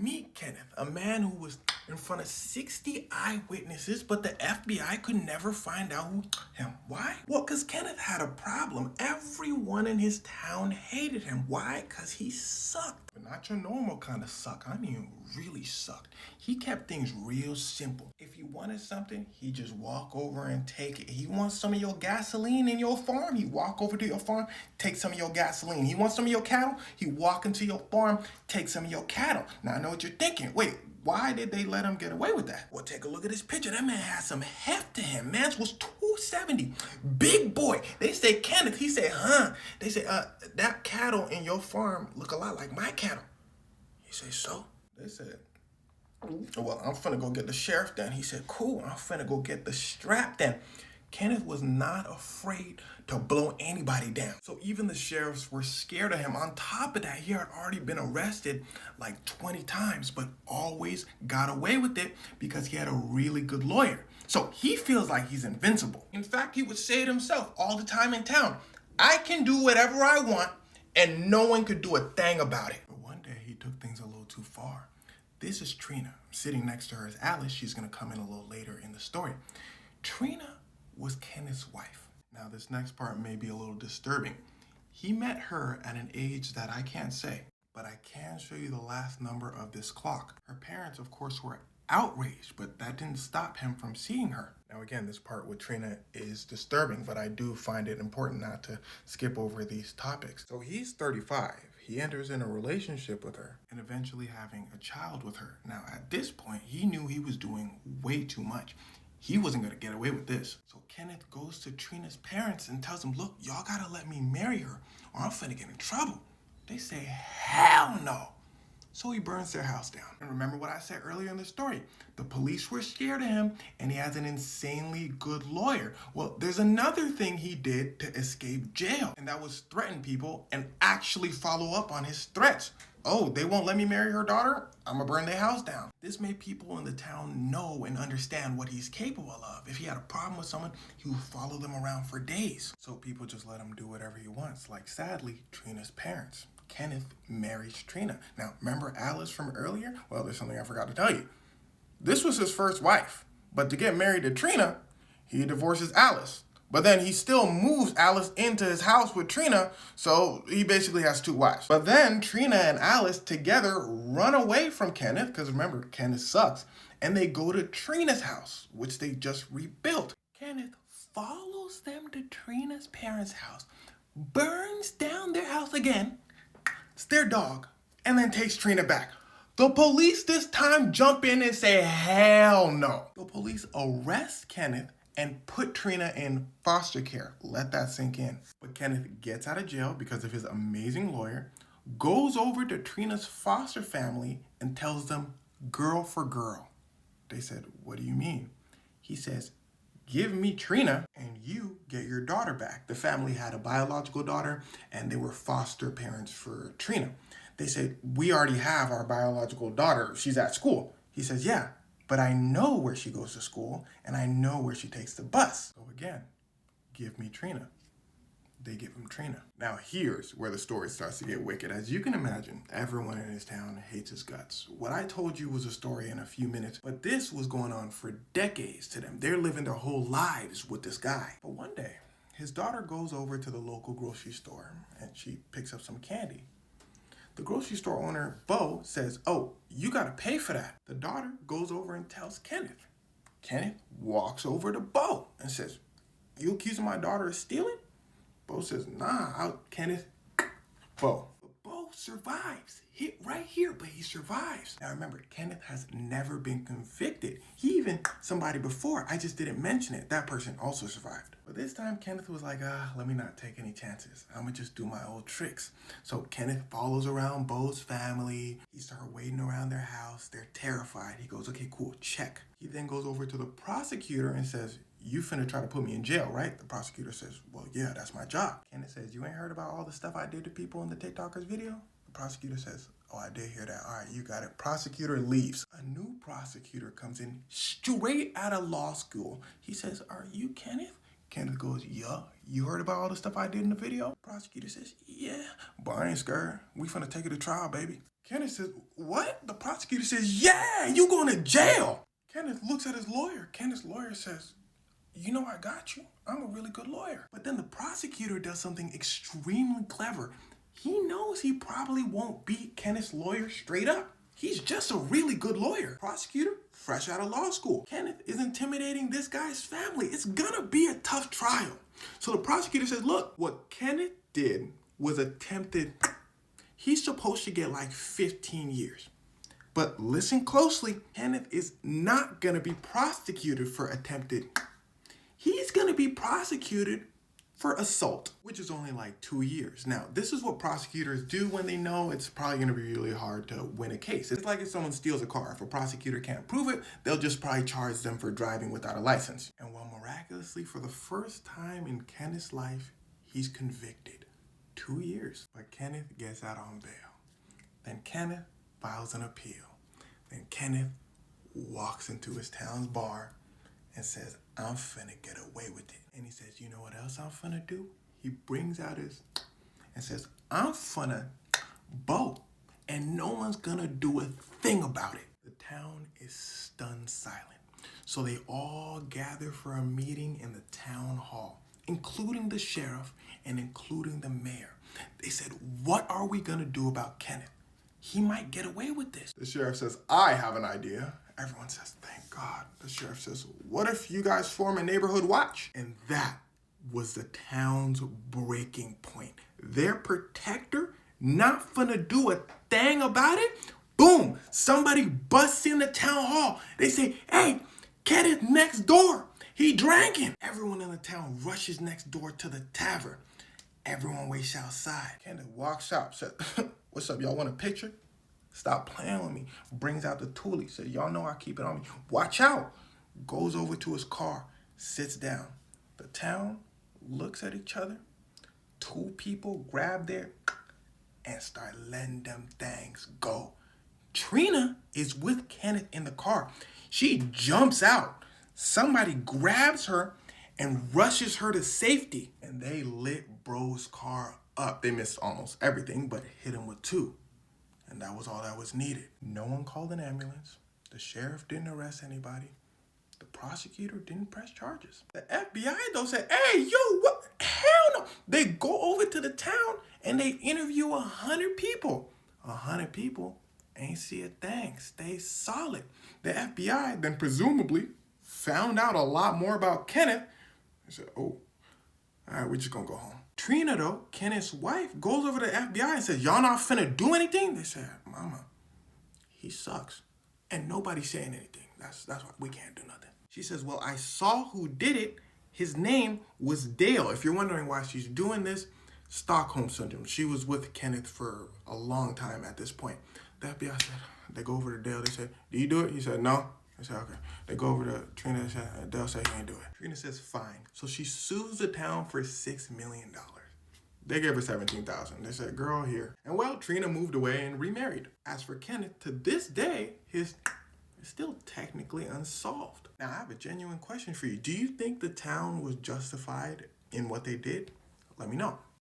Meet Kenneth, a man who was in front of 60 eyewitnesses, but the FBI could never find out him. Why? Well, because Kenneth had a problem. Everyone in his town hated him. Why? Because he sucked. But not your normal kind of suck. I mean, really sucked. He kept things real simple. If he wanted something, he just walk over and take it. He wants some of your gasoline in your farm, he walk over to your farm, take some of your gasoline. He wants some of your cattle, he walk into your farm, take some of your cattle. Now I know what you're thinking. Wait, why did they let him get away with that? Well, take a look at his picture. That man has some heft to him. Man's was 270. Big boy. They say, Kenneth, he said, They say, that cattle in your farm look a lot like my cattle. He said, so? They said, well, I'm finna go get the sheriff then. He said, cool, I'm finna go get the strap then. Kenneth was not afraid to blow anybody down. So even the sheriffs were scared of him. On top of that, he had already been arrested like 20 times, but always got away with it because he had a really good lawyer. So he feels like he's invincible. In fact, he would say it himself all the time in town. I can do whatever I want and no one could do a thing about it. But one day he took things a little too far. This is Trina. Sitting next to her is Alice. She's gonna come in a little later in the story. Trina was Kenneth's wife. Now this next part may be a little disturbing. He met her at an age that I can't say, but I can show you the last number of this clock. Her parents, of course, were outraged, but that didn't stop him from seeing her. Now again, this part with Trina is disturbing, but I do find it important not to skip over these topics. So he's 35. He enters in a relationship with her and eventually having a child with her. Now at this point, he knew he was doing way too much. He wasn't gonna get away with this. So Kenneth goes to Trina's parents and tells them, look, y'all gotta let me marry her or I'm finna get in trouble. They say, hell no. So he burns their house down. And remember what I said earlier in the story. The police were scared of him and he has an insanely good lawyer. Well, there's another thing he did to escape jail, and that was threaten people and actually follow up on his threats. Oh, they won't let me marry her daughter? I'm gonna burn their house down. This made people in the town know and understand what he's capable of. If he had a problem with someone, he would follow them around for days. So people just let him do whatever he wants, like sadly, Trina's parents. Kenneth marries Trina. Now, remember Alice from earlier? Well, there's something I forgot to tell you. This was his first wife, but to get married to Trina, he divorces Alice. But then he still moves Alice into his house with Trina, so he basically has two wives. But then Trina and Alice together run away from Kenneth, because remember, Kenneth sucks, and they go to Trina's house, which they just rebuilt. Kenneth follows them to Trina's parents' house, burns down their house again, it's their dog, and then takes Trina back. The police this time jump in and say, hell no. The police arrest Kenneth and put Trina in foster care. Let that sink in. But Kenneth gets out of jail because of his amazing lawyer, goes over to Trina's foster family and tells them girl for girl. They said, what do you mean? He says, give me Trina and you get your daughter back. The family had a biological daughter and they were foster parents for Trina. They said, we already have our biological daughter. She's at school. He says, yeah, but I know where she goes to school and I know where she takes the bus. So again, give me Trina. They give him Trina. Now here's where the story starts to get wicked. As you can imagine, everyone in his town hates his guts. What I told you was a story in a few minutes, but this was going on for decades to them. They're living their whole lives with this guy. But one day, his daughter goes over to the local grocery store and she picks up some candy. The grocery store owner, Bo, says, oh, you gotta pay for that. The daughter goes over and tells Kenneth. Kenneth walks over to Bo and says, you accusing my daughter of stealing? Bo says, nah, Kenneth, Bo. But Bo survives. Hit right here, but he survives. Now remember, Kenneth has never been convicted. He even, somebody before, I just didn't mention it, that person also survived. But this time, Kenneth was like, let me not take any chances. I'm gonna just do my old tricks. So Kenneth follows around Bo's family. He starts waiting around their house. They're terrified. He goes, okay, cool, check. He then goes over to the prosecutor and says, you finna try to put me in jail, right? The prosecutor says, well, yeah, that's my job. Kenneth says, you ain't heard about all the stuff I did to people in the TikTokers video? The prosecutor says, oh, I did hear that. All right, you got it. Prosecutor leaves. A new prosecutor comes in straight out of law school. He says, are you Kenneth? Kenneth goes, yeah. You heard about all the stuff I did in the video? Prosecutor says, yeah, but I ain't scared. We finna take it to trial, baby. Kenneth says, what? The prosecutor says, yeah, you going to jail. Kenneth looks at his lawyer. Kenneth's lawyer says, you know I got you. I'm a really good lawyer. But then the prosecutor does something extremely clever. He knows he probably won't beat Kenneth's lawyer straight up. He's just a really good lawyer. Prosecutor, fresh out of law school. Kenneth is intimidating this guy's family. It's gonna be a tough trial. So the prosecutor says, look, what Kenneth did was attempted. He's supposed to get like 15 years. But listen closely, Kenneth is not gonna be prosecuted for attempted. He's gonna be prosecuted for assault, which is only like 2 years. Now, this is what prosecutors do when they know it's probably gonna be really hard to win a case. It's like if someone steals a car. If a prosecutor can't prove it, they'll just probably charge them for driving without a license. And while miraculously, for the first time in Kenneth's life, he's convicted. 2 years. But Kenneth gets out on bail. Then Kenneth files an appeal. Then Kenneth walks into his town's bar and says, I'm finna get away with it. And he says, you know what else I'm finna do? He brings out his and says, I'm finna bow, and no one's gonna do a thing about it. The town is stunned silent. So they all gather for a meeting in the town hall, including the sheriff and including the mayor. They said, what are we gonna do about Kenneth? He might get away with this. The sheriff says, I have an idea. Everyone says, thank God. The sheriff says, what if you guys form a neighborhood watch? And that was the town's breaking point. Their protector not finna do a thing about it. Boom, somebody busts in the town hall. They say, hey, Kenneth next door. He drinking. Everyone in the town rushes next door to the tavern. Everyone waits outside. Kenneth walks out, says, what's up, y'all want a picture? Stop playing with me. Brings out the tool. He said, y'all know I keep it on me. Watch out. Goes over to his car, sits down. The town looks at each other. Two people grab their and start letting them things go. Trina is with Kenneth in the car. She jumps out. Somebody grabs her and rushes her to safety. And they lit bro's car up. They missed almost everything, but hit him with 2. And that was all that was needed. No one called an ambulance. The sheriff didn't arrest anybody. The prosecutor didn't press charges. The FBI, though, said, hey, yo, what? Hell no. They go over to the town and they interview 100 people. 100 people ain't see a thing. Stay solid. The FBI then presumably found out a lot more about Kenneth. They said, oh, all right, we're just gonna go home. Trina, though, Kenneth's wife, goes over to the FBI and says, y'all not finna do anything? They said, mama, he sucks. And nobody's saying anything. That's why we can't do nothing. She says, well, I saw who did it. His name was Dale. If you're wondering why she's doing this, Stockholm Syndrome. She was with Kenneth for a long time at this point. The FBI said, they go over to Dale. They said, do you do it? He said, no. They said, okay. They go over to Trina and said, Dale said he ain't do it. Trina says, fine. So she sues the town for $6 million. They gave her $17,000. They said, girl, here. And well, Trina moved away and remarried. As for Kenneth, to this day, his is still technically unsolved. Now, I have a genuine question for you. Do you think the town was justified in what they did? Let me know.